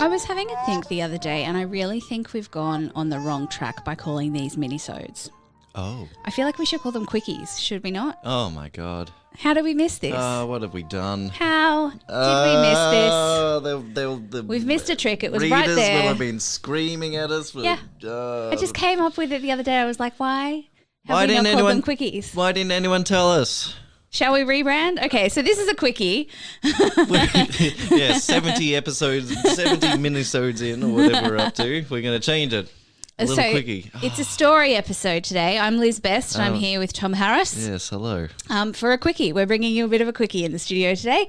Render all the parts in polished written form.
I was having a think the other day, and I really think we've gone on the wrong track by calling these minisodes. Oh. I feel like we should call them quickies, should we not? Oh, my God. How did we miss this? What have we done? How did we miss this? We've missed a trick. It was right there. Readers will have been screaming at us. Yeah. I just came up with it the other day. I was like, why? Have we not called them quickies? Why didn't anyone tell us? Shall we rebrand? Okay, so this is a quickie. Yeah, 70 episodes, 70 minisodes in, or whatever we're up to. We're going to change it. A little quickie. It's a story episode today. I'm Liz Best, and I'm here with Tom Harris. Yes, hello. For a quickie. We're bringing you a bit of a quickie in the studio today.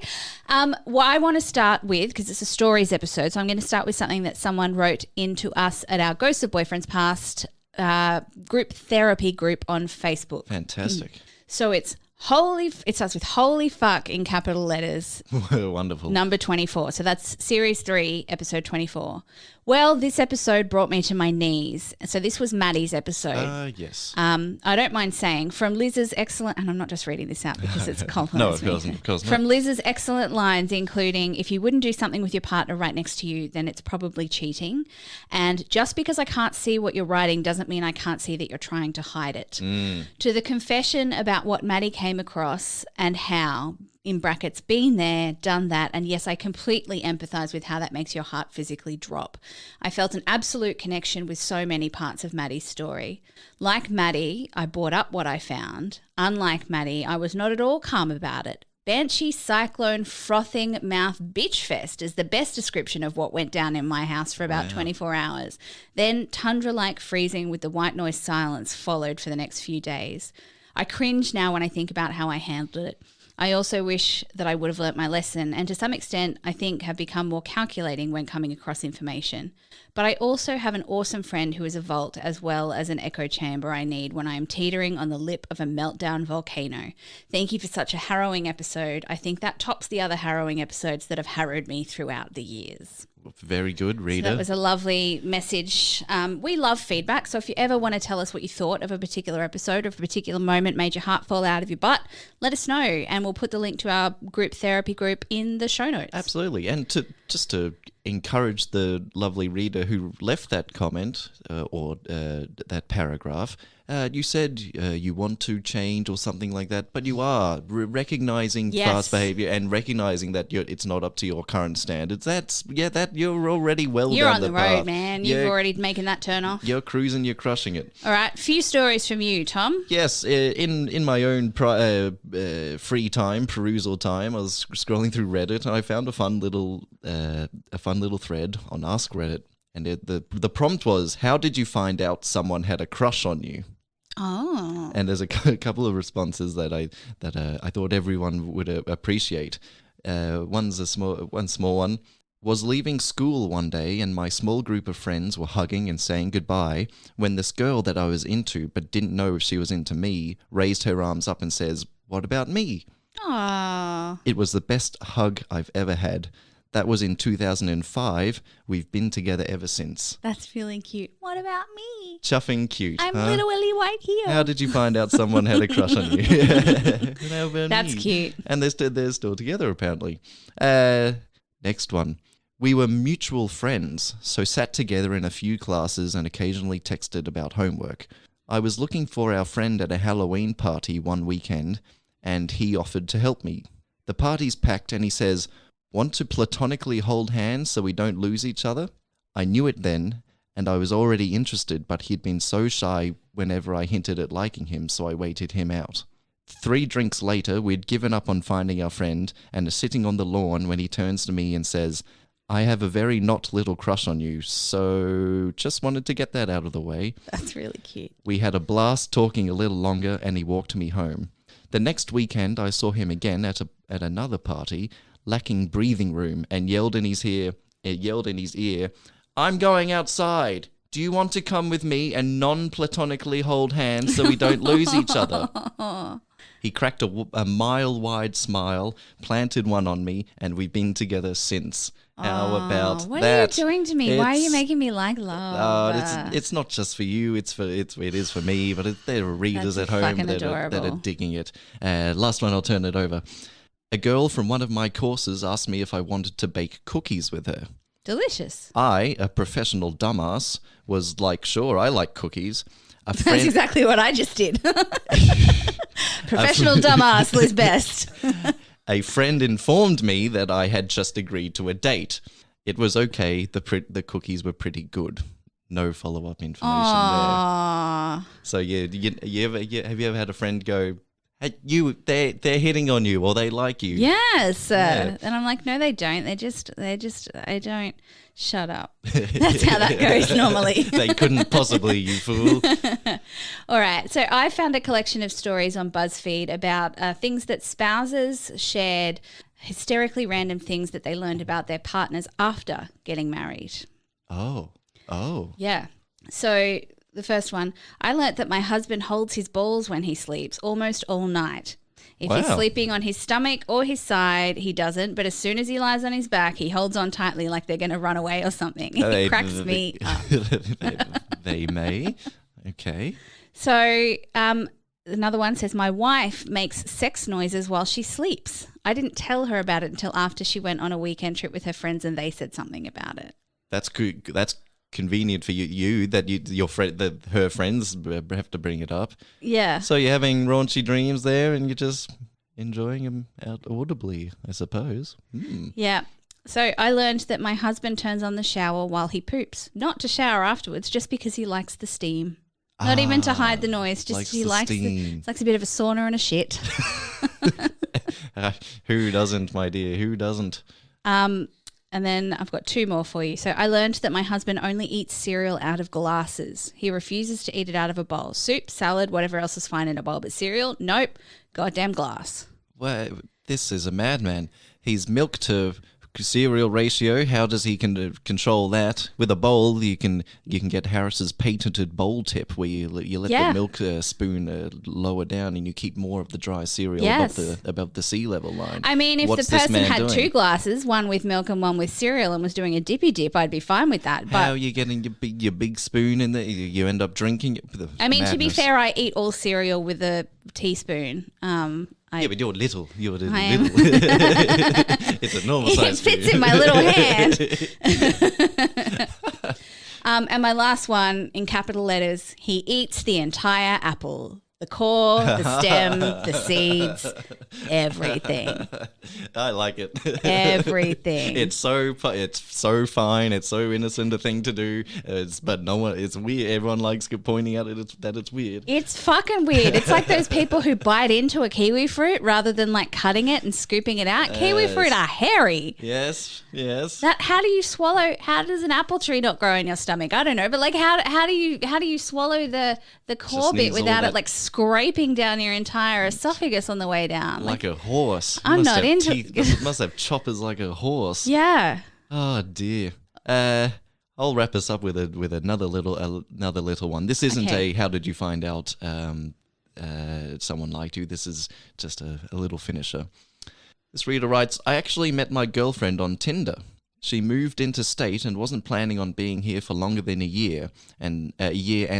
What I want to start with, because it's a stories episode, so I'm going to start with something that someone wrote into us at our Ghosts of Boyfriends Past group therapy group on Facebook. Fantastic. So it starts with holy fuck in capital letters. Wonderful. Number 24. So that's series 3, episode 24. Well, this episode brought me to my knees. So this was Maddie's episode. Yes. I don't mind saying, from Liz's excellent, and I'm not just reading this out because it's a compliment. No, of course not. From Liz's excellent lines, including, if you wouldn't do something with your partner right next to you, then it's probably cheating. And just because I can't see what you're writing doesn't mean I can't see that you're trying to hide it. To the confession about what Maddie came across and how, in brackets, been there, done that, and yes, I completely empathise with how that makes your heart physically drop. I felt an absolute connection with so many parts of Maddie's story. Like Maddie, I brought up what I found. Unlike Maddie, I was not at all calm about it. Banshee cyclone frothing mouth bitch fest is the best description of what went down in my house for about 24 hours. Then tundra-like freezing with the white noise silence followed for the next few days. I cringe now when I think about how I handled it. I also wish that I would have learnt my lesson, and to some extent I think have become more calculating when coming across information. But I also have an awesome friend who is a vault as well as an echo chamber I need when I am teetering on the lip of a meltdown volcano. Thank you for such a harrowing episode. I think that tops the other harrowing episodes that have harrowed me throughout the years. Very good, reader. So that was a lovely message. We love feedback, so if you ever want to tell us what you thought of a particular episode or if a particular moment made your heart fall out of your butt, let us know, and we'll put the link to our group therapy group in the show notes. Absolutely, and to encourage the lovely reader who left that comment or that paragraph, you said you want to change or something like that, but you are recognizing past behavior and recognizing that it's not up to your current standards. That you're already well You're down on the path. road, man. You're already making that turn off. You're cruising. You're crushing it. All right, few stories from you, Tom. Yes, in my own free time, perusal time, I was scrolling through Reddit and I found a fun little thread on Ask Reddit, and the prompt was, "How did you find out someone had a crush on you?" Oh. And there's a couple of responses that I thought everyone would appreciate. One small one. Was leaving school one day and my small group of friends were hugging and saying goodbye when this girl that I was into but didn't know if she was into me raised her arms up and says, "What about me?" Aww. It was the best hug I've ever had. That was in 2005. We've been together ever since. That's really cute. What about me? Chuffing cute. I'm little Willy White here. How did you find out someone had a crush on you? How about That's me? cute. And they're still together, apparently. Next one. We were mutual friends, so sat together in a few classes and occasionally texted about homework. I was looking for our friend at a Halloween party one weekend, and he offered to help me. The party's packed and he says, "Want to platonically hold hands so we don't lose each other?" I knew it then, and I was already interested, but he'd been so shy whenever I hinted at liking him, so I waited him out. 3 drinks later, we'd given up on finding our friend and are sitting on the lawn when he turns to me and says, "I have a very not little crush on you, so just wanted to get that out of the way." That's really cute. We had a blast talking a little longer and he walked me home. The next weekend, I saw him again at another party, lacking breathing room, and yelled in his ear, "I'm going outside. Do you want to come with me and non-platonically hold hands so we don't lose each other?" He cracked a mile-wide smile, planted one on me, and we've been together since. How about that? What are you doing to me? Why are you making me like love? It's not just for you. It is for me. But there are readers at home that are digging it. Last one, I'll turn it over. A girl from one of my courses asked me if I wanted to bake cookies with her. Delicious. I, a professional dumbass, was like, sure, I like cookies. That's exactly what I just did. Professional dumbass, Liz Best. A friend informed me that I had just agreed to a date. It was okay. The cookies were pretty good. No follow-up information there. So have you ever had a friend go, hey, they're hitting on you or they like you? Yes. Yeah. And I'm like, no, they don't. I don't. Shut up. That's how that goes normally. They couldn't possibly, you fool. All right. So I found a collection of stories on BuzzFeed about things that spouses shared, hysterically random things that they learned about their partners after getting married. Oh. Yeah. So the first one, I learnt that my husband holds his balls when he sleeps almost all night. If he's sleeping on his stomach or his side, he doesn't. But as soon as he lies on his back, he holds on tightly like they're going to run away or something. It cracks me up. They may. Okay. So another one says, my wife makes sex noises while she sleeps. I didn't tell her about it until after she went on a weekend trip with her friends and they said something about it. That's good. That's convenient for you that her friends have to bring it up. Yeah. So you're having raunchy dreams there and you're just enjoying them out audibly, I suppose. Yeah. So I learned that my husband turns on the shower while he poops, not to shower afterwards, just because he likes the steam. Not even to hide the noise, just he likes steam. It's like a bit of a sauna and a shit. Who doesn't, my dear? Who doesn't? And then I've got two more for you. So I learned that my husband only eats cereal out of glasses. He refuses to eat it out of a bowl. Soup, salad, whatever else is fine in a bowl. But cereal, nope, goddamn glass. Well, this is a madman. He's milk to cereal ratio. How does he control that? With a bowl, you can get Harris's patented bowl tip, where you let the milk spoon lower down, and you keep more of the dry cereal above the sea level line. I mean, if the person had two glasses, one with milk and one with cereal, and was doing a dippy dip, I'd be fine with that. But how are you getting your big spoon in there? You end up drinking it. I mean, to be fair, I eat all cereal with a teaspoon. But you're little. You're little. It's a normal size. It fits in my little hand. And my last one, in capital letters, he eats the entire apple. The core, the stem, the seeds, everything. I like it. Everything. It's so fine. It's so innocent a thing to do. But no one. It's weird. Everyone likes pointing out that it's weird. It's fucking weird. It's like those people who bite into a kiwi fruit rather than like cutting it and scooping it out. Kiwi fruit are hairy. Yes. How do you swallow? How does an apple tree not grow in your stomach? I don't know. But like, how do you swallow the core bit without it like scraping down your entire esophagus on the way down? Like a horse. I'm not into it. Must have choppers like a horse. Yeah. Oh dear. I'll wrap us up with another little one. This isn't a how did you find out someone liked you. This is just a little finisher. This reader writes, I actually met my girlfriend on Tinder. She moved interstate and wasn't planning on being here for longer than a year and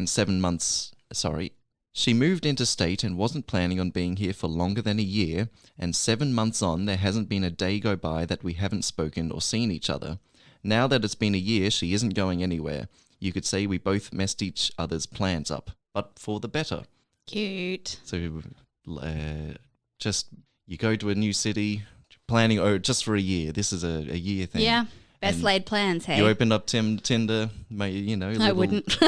7 months. Sorry. She moved interstate and wasn't planning on being here for longer than a year, and 7 months on, there hasn't been a day go by that we haven't spoken or seen each other. Now that it's been a year, she isn't going anywhere. You could say we both messed each other's plans up, but for the better. Cute. So, just you go to a new city, planning just for a year. This is a year thing. Yeah. Best laid plans, hey? You opened up Tinder, I wouldn't.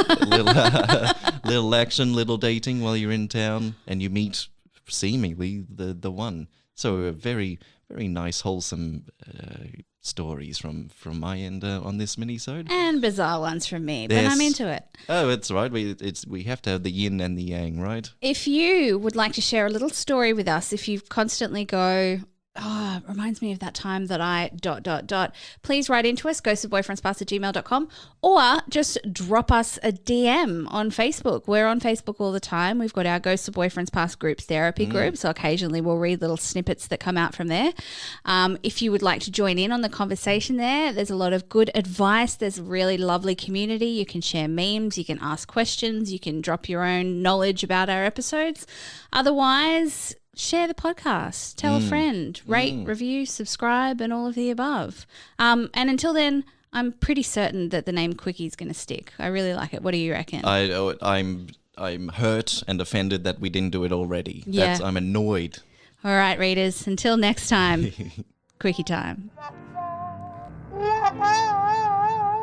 little action, little dating while you're in town, and you meet seemingly the one. So very, very nice, wholesome stories from my end on this minisode. And bizarre ones from me, but I'm into it. Oh, it's right. We have to have the yin and the yang, right? If you would like to share a little story with us, if you constantly go, it reminds me of that time that I ... Please write into us, ghostsofboyfriendspast@gmail.com, or just drop us a DM on Facebook. We're on Facebook all the time. We've got our Ghosts of Boyfriends Past group therapy group, so occasionally we'll read little snippets that come out from there. If you would like to join in on the conversation there's a lot of good advice. There's a really lovely community. You can share memes, you can ask questions, you can drop your own knowledge about our episodes. Otherwise, share the podcast, tell a friend, rate, review, subscribe, and all of the above. And until then, I'm pretty certain that the name Quickie is going to stick. I really like it. What do you reckon? I'm hurt and offended that we didn't do it already. Yeah. I'm annoyed. All right, readers. Until next time, Quickie time. Yeah.